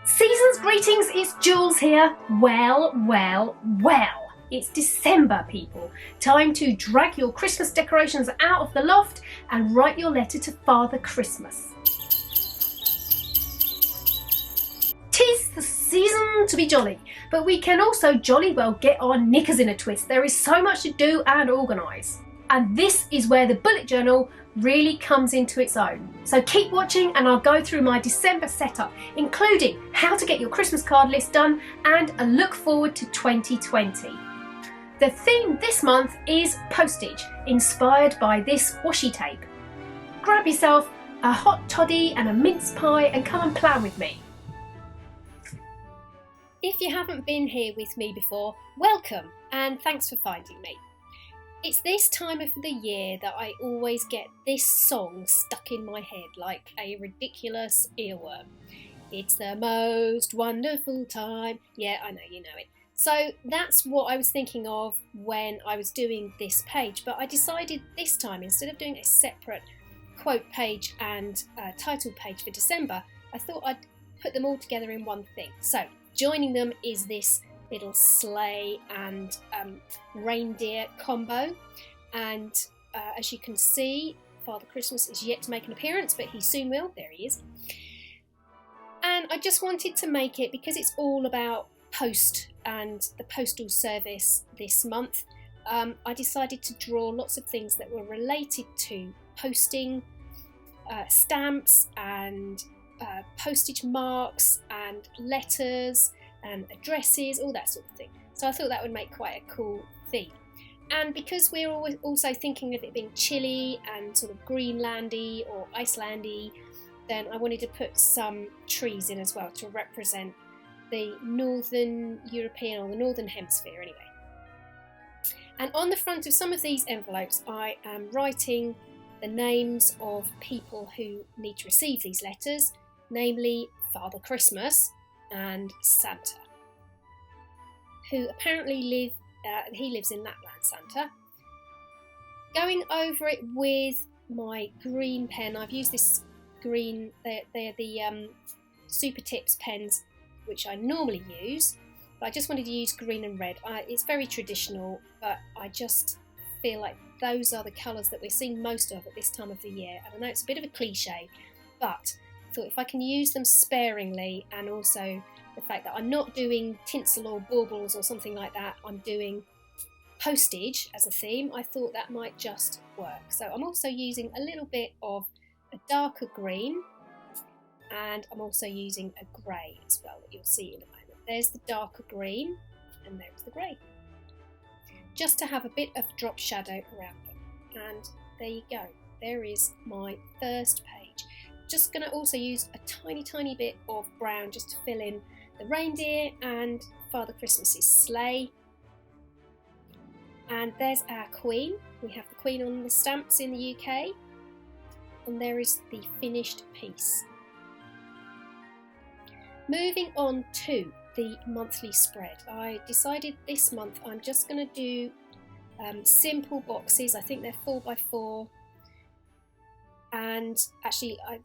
Season's greetings, it's Jules here. Well. It's December, people. Time to drag your Christmas decorations out of the loft and write your letter to Father Christmas. 'Tis the season to be jolly, but we can also jolly well get our knickers in a twist. There is so much to do and organise. And this is where the bullet journal really comes into its own. So keep watching and I'll go through my December setup, including how to get your Christmas card list done and a look forward to 2020. The theme this month is postage, inspired by this washi tape. Grab yourself a hot toddy and a mince pie and come and plan with me. If you haven't been here with me before, welcome and thanks for finding me. It's this time of the year that I always get this song stuck in my head like a ridiculous earworm. It's the most wonderful time. Yeah, I know, you know it. So that's what I was thinking of when I was doing this page, but I decided this time, instead of doing a separate quote page and title page for December, I thought I'd put them all together in one thing. So joining them is this little sleigh and reindeer combo, and as you can see, Father Christmas is yet to make an appearance, but he soon will. There he is. And I just wanted to make it, because it's all about post and the postal service this month, I decided to draw lots of things that were related to posting, stamps and postage marks and letters and addresses, all that sort of thing. So I thought that would make quite a cool theme. And because we're always also thinking of it being chilly and sort of Greenlandy or Icelandy, then I wanted to put some trees in as well to represent the Northern European, or the Northern Hemisphere anyway. And on the front of some of these envelopes I am writing the names of people who need to receive these letters, namely Father Christmas and Santa, who apparently lives in Lapland, Santa. Going over it with my green pen, I've used this green, they're the Super Tips pens which I normally use, but I just wanted to use green and red. It's very traditional, but I just feel like those are the colours that we're seeing most of at this time of the year. And I know it's a bit of a cliche, but I thought if I can use them sparingly, and also the fact that I'm not doing tinsel or baubles or something like that, I'm doing postage as a theme, I thought that might just work. So I'm also using a little bit of a darker green, and I'm also using a grey as well that you'll see in a moment. There's the darker green and there's the grey, just to have a bit of drop shadow around them. And there you go, there is my first page. Just going to also use a tiny bit of brown just to fill in the reindeer and Father Christmas's sleigh. And there's our Queen. We have the Queen on the stamps in the UK, and there is the finished piece. Moving on to the monthly spread, I decided this month I'm just going to do simple boxes. I think they're 4x4, and actually I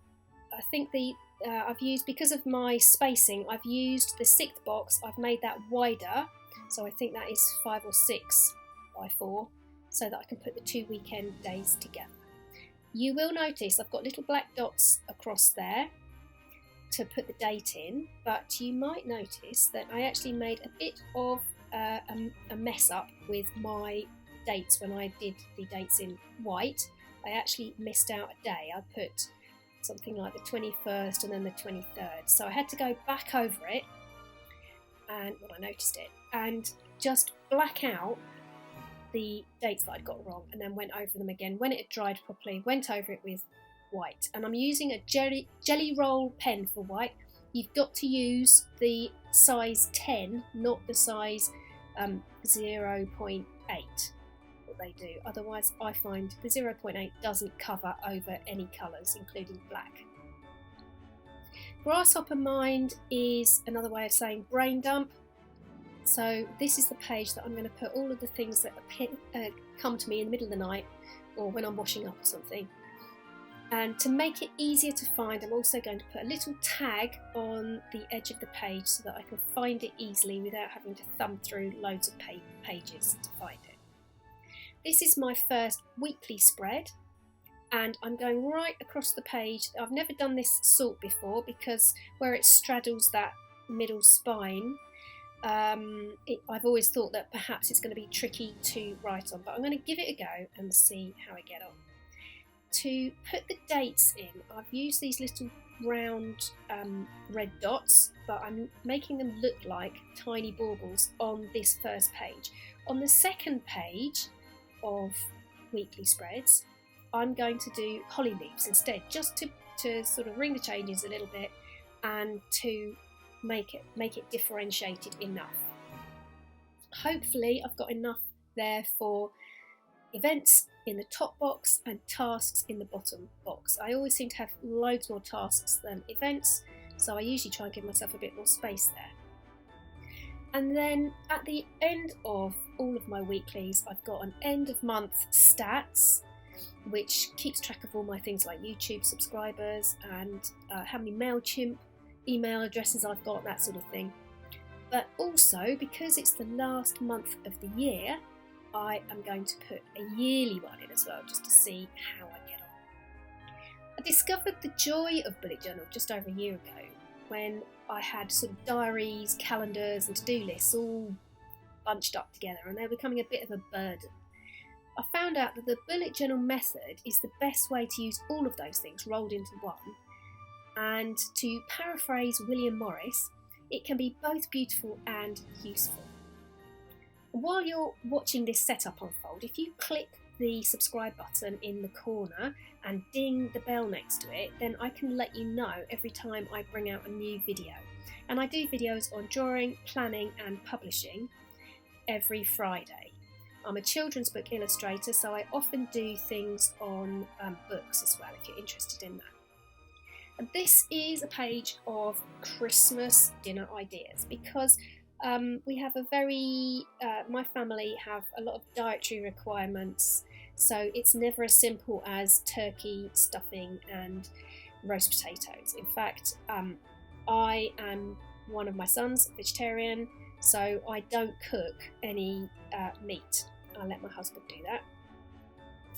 think I've used, because of my spacing, I've used the 6th box, I've made that wider, so I think that is 5 or 6x4, so that I can put the 2 weekend days together. You will notice I've got little black dots across there to put the date in, but you might notice that I actually made a bit of a mess up with my dates when I did the dates in white. I actually missed out a day. I put something like the 21st and then the 23rd, so I had to go back over it, and when I noticed it, and just black out the dates that I'd got wrong, and then went over them again when it had dried properly, went over it with white. And I'm using a jelly roll pen for white. You've got to use the size 10, not the size 0.8 that they do, otherwise I find the 0.8 doesn't cover over any colours, including black. Grasshopper mind is another way of saying brain dump. So this is the page that I'm going to put all of the things that come to me in the middle of the night, or when I'm washing up or something. And to make it easier to find, I'm also going to put a little tag on the edge of the page so that I can find it easily without having to thumb through loads of pages to find it. This is my first weekly spread, and I'm going right across the page. I've never done this sort before because where it straddles that middle spine, I've always thought that perhaps it's going to be tricky to write on, but I'm going to give it a go and see how I get on. To put the dates in, I've used these little round red dots, but I'm making them look like tiny baubles on this first page. On the second page of weekly spreads, I'm going to do holly leaves instead, just to sort of ring the changes a little bit and to make it differentiated enough. Hopefully I've got enough there for events in the top box and tasks in the bottom box. I always seem to have loads more tasks than events, so I usually try and give myself a bit more space there. And then at the end of all of my weeklies, I've got an end of month stats, which keeps track of all my things like YouTube subscribers and how many MailChimp email addresses I've got, that sort of thing. But also, because it's the last month of the year, I am going to put a yearly one in as well, just to see how I get on. I discovered the joy of bullet journal just over a year ago when I had sort of diaries, calendars and to-do lists all bunched up together, and they were becoming a bit of a burden. I found out that the bullet journal method is the best way to use all of those things rolled into one, and to paraphrase William Morris, it can be both beautiful and useful. While you're watching this setup unfold, if you click the subscribe button in the corner and ding the bell next to it, then I can let you know every time I bring out a new video. And I do videos on drawing, planning and publishing every Friday. I'm a children's book illustrator, so I often do things on books as well, if you're interested in that. And this is a page of Christmas dinner ideas because we have my family have a lot of dietary requirements, so it's never as simple as turkey, stuffing and roast potatoes. In fact, I am one of my sons vegetarian, so I don't cook any meat. I let my husband do that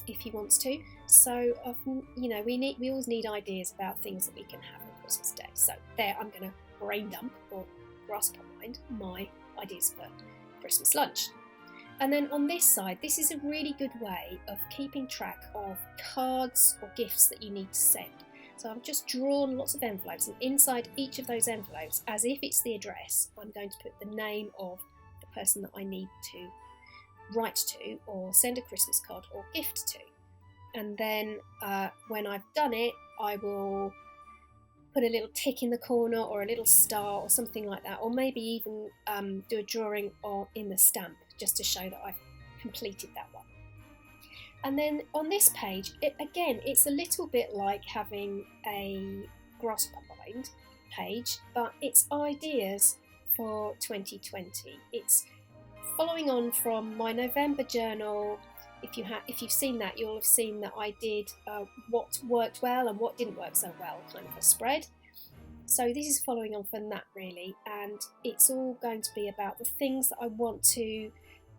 if he wants to. So we always need ideas about things that we can have on Christmas Day. So there, I'm going to brain dump or grasp on my ideas for Christmas lunch. And then on this side, this is a really good way of keeping track of cards or gifts that you need to send. So I've just drawn lots of envelopes, and inside each of those envelopes, as if it's the address, I'm going to put the name of the person that I need to write to or send a Christmas card or gift to. And then when I've done it, I will put a little tick in the corner or a little star or something like that, or maybe even do a drawing in the stamp just to show that I've completed that one. And then on this page, it's a little bit like having a grasshopper mind page, but it's ideas for 2020. It's following on from my November journal. If you've seen that, you'll have seen that I did what worked well and what didn't work so well, kind of a spread. So this is following on from that really, and it's all going to be about the things that I want to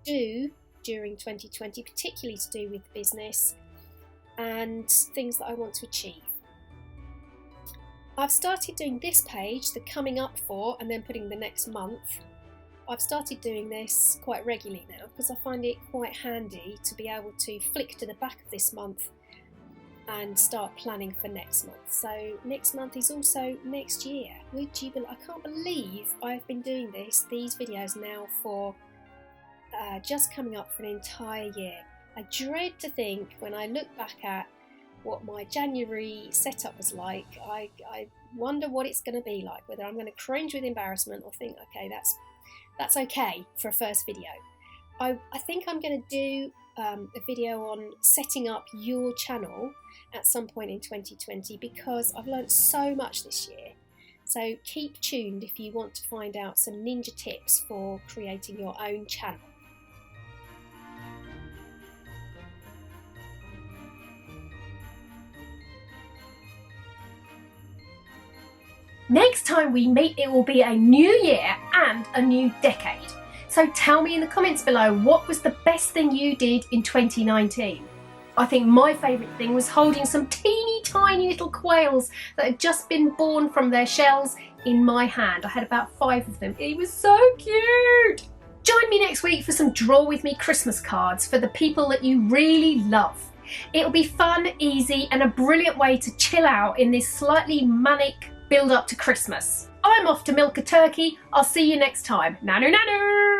do during 2020, particularly to do with business and things that I want to achieve. I've started doing this page, the coming up for, and then putting the next month. I've started doing this quite regularly now because I find it quite handy to be able to flick to the back of this month and start planning for next month. So next month is also next year. I can't believe I've been doing these videos now for just coming up for an entire year. I dread to think when I look back at what my January setup was like. I wonder what it's going to be like, whether I'm going to cringe with embarrassment or think, okay, that's okay for a first video. I think I'm going to do a video on setting up your channel at some point in 2020 because I've learned so much this year. So keep tuned if you want to find out some ninja tips for creating your own channel. Next time we meet, it will be a new year and a new decade. So tell me in the comments below, what was the best thing you did in 2019? I think my favourite thing was holding some teeny tiny little quails that had just been born from their shells in my hand. I had about 5 of them. It was so cute! Join me next week for some Draw With Me Christmas cards for the people that you really love. It'll be fun, easy and a brilliant way to chill out in this slightly manic build up to Christmas. I'm off to milk a turkey. I'll see you next time. Nanu nanu!